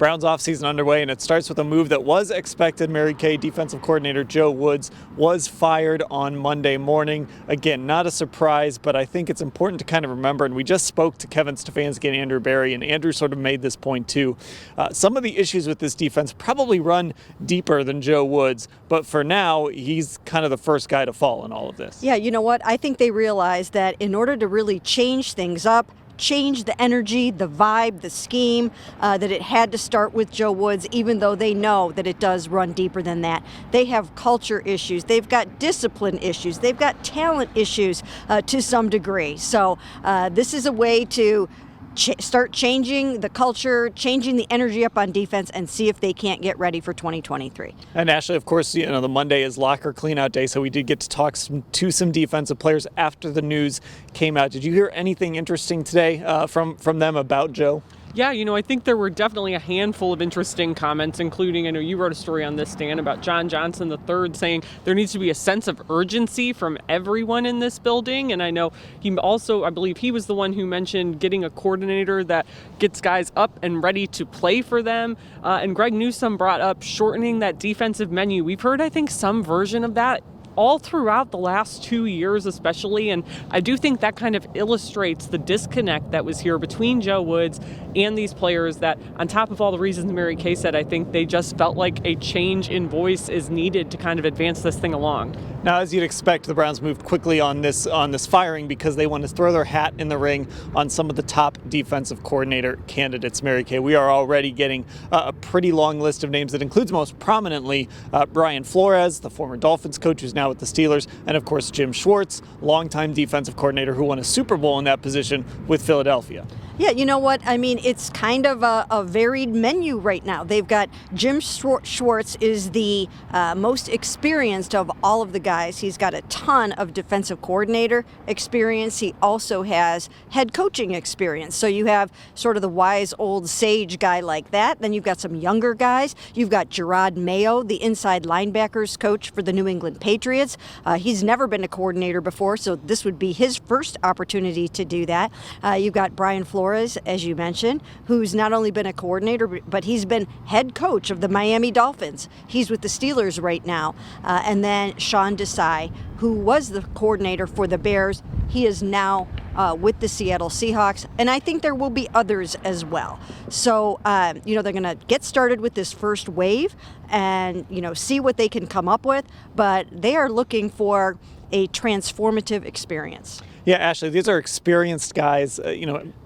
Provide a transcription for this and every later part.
Browns offseason underway, and it starts with a move that was expected. Mary Kay defensive coordinator Joe Woods was fired on Monday morning. Again, not a surprise, but I think it's important to kind of remember, and we just spoke to Kevin Stefanski and Andrew Berry, and Andrew sort of made this point too. Some of the issues with this defense probably run deeper than Joe Woods, but for now, he's kind of the first guy to fall in all of this. Yeah, you know what? I think they realize that in order to really change things up, change the energy, the vibe, the scheme, that it had to start with Joe Woods, even though they know that it does run deeper than that. They have culture issues. They've got discipline issues. They've got talent issues to some degree. So this is a way to start changing the culture, changing the energy up on defense, and see if they can't get ready for 2023. And Ashley, of course, the Monday is locker cleanout day, so we did get to talk to some defensive players after the news came out. Did you hear anything interesting today from them about Joe? Yeah, I think there were definitely a handful of interesting comments, including, I know you wrote a story on this, Dan, about John Johnson III saying there needs to be a sense of urgency from everyone in this building. And I know he also, I believe he was the one who mentioned getting a coordinator that gets guys up and ready to play for them. And Greg Newsome brought up shortening that defensive menu. We've heard, I think, some version of that all throughout the last 2 years especially, and I do think that kind of illustrates the disconnect that was here between Joe Woods and these players, that on top of all the reasons Mary Kay said, I think they just felt like a change in voice is needed to kind of advance this thing along. Now, as you'd expect, the Browns moved quickly on this firing because they want to throw their hat in the ring on some of the top defensive coordinator candidates. Mary Kay, we are already getting a pretty long list of names that includes most prominently Brian Flores, the former Dolphins coach who's now with the Steelers, and of course Jim Schwartz, longtime defensive coordinator who won a Super Bowl in that position with Philadelphia. Yeah, you know what? I mean, it's kind of a varied menu right now. They've got Jim Schwartz is the most experienced of all of the guys. He's got a ton of defensive coordinator experience. He also has head coaching experience. So you have sort of the wise old sage guy like that. Then you've got some younger guys. You've got Gerard Mayo, the inside linebackers coach for the New England Patriots. He's never been a coordinator before, so this would be his first opportunity to do that. You've got Brian Flores, as you mentioned, who's not only been a coordinator, but he's been head coach of the Miami Dolphins. He's with the Steelers right now. And then Sean Desai, who was the coordinator for the Bears. He is now with the Seattle Seahawks, and I think there will be others as well. So, they're going to get started with this first wave and, see what they can come up with, but they are looking for a transformative experience. Yeah, Ashley, these are experienced guys.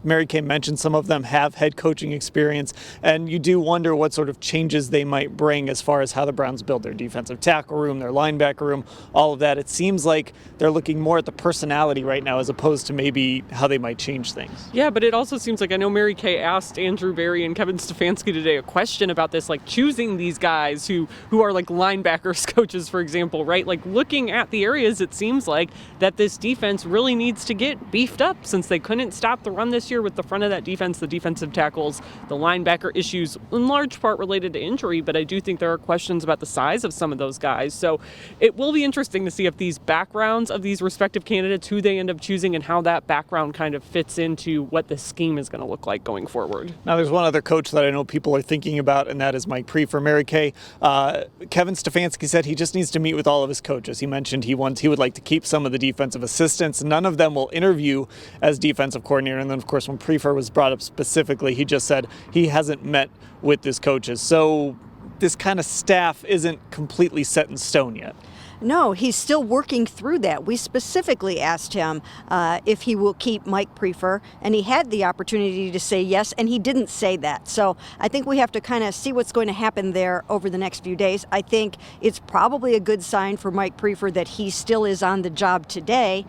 Mary Kay mentioned some of them have head coaching experience, and you do wonder what sort of changes they might bring as far as how the Browns build their defensive tackle room, their linebacker room, all of that. It seems like they're looking more at the personality right now as opposed to maybe how they might change things. Yeah, but it also seems like, I know Mary Kay asked Andrew Berry and Kevin Stefanski today a question about this, like choosing these guys who are like linebackers coaches, for example, right? Like looking at the areas, it seems like that this defense really needs to get beefed up since they couldn't stop the run this year with the front of that defense, the defensive tackles, the linebacker issues, in large part related to injury, but I do think there are questions about the size of some of those guys. So it will be interesting to see if these backgrounds of these respective candidates, who they end up choosing, and how that background kind of fits into what the scheme is going to look like going forward. Now, there's one other coach that I know people are thinking about, and that is Mike Prefer. Mary Kay, Kevin Stefanski said he just needs to meet with all of his coaches. He mentioned he would like to keep some of the defensive assistants. None of them will interview as defensive coordinator. And then, of course, when Prefer was brought up specifically, he just said he hasn't met with his coaches. So this kind of staff isn't completely set in stone yet. No, he's still working through that. We specifically asked him if he will keep Mike Prefer, and he had the opportunity to say yes, and he didn't say that. So I think we have to kind of see what's going to happen there over the next few days. I think it's probably a good sign for Mike Prefer that he still is on the job today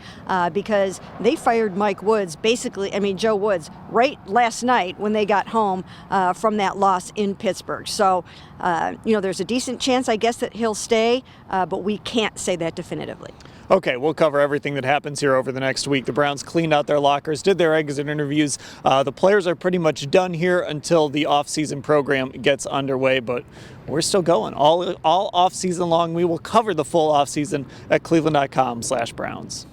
because they fired Joe Woods, right last night when they got home from that loss in Pittsburgh. So, there's a decent chance, I guess, that he'll stay, but we can't say that definitively. Okay, we'll cover everything that happens here over the next week. The Browns cleaned out their lockers, did their exit interviews. The players are pretty much done here until the off-season program gets underway, but we're still going. All off-season long, we will cover the full off-season at cleveland.com/Browns.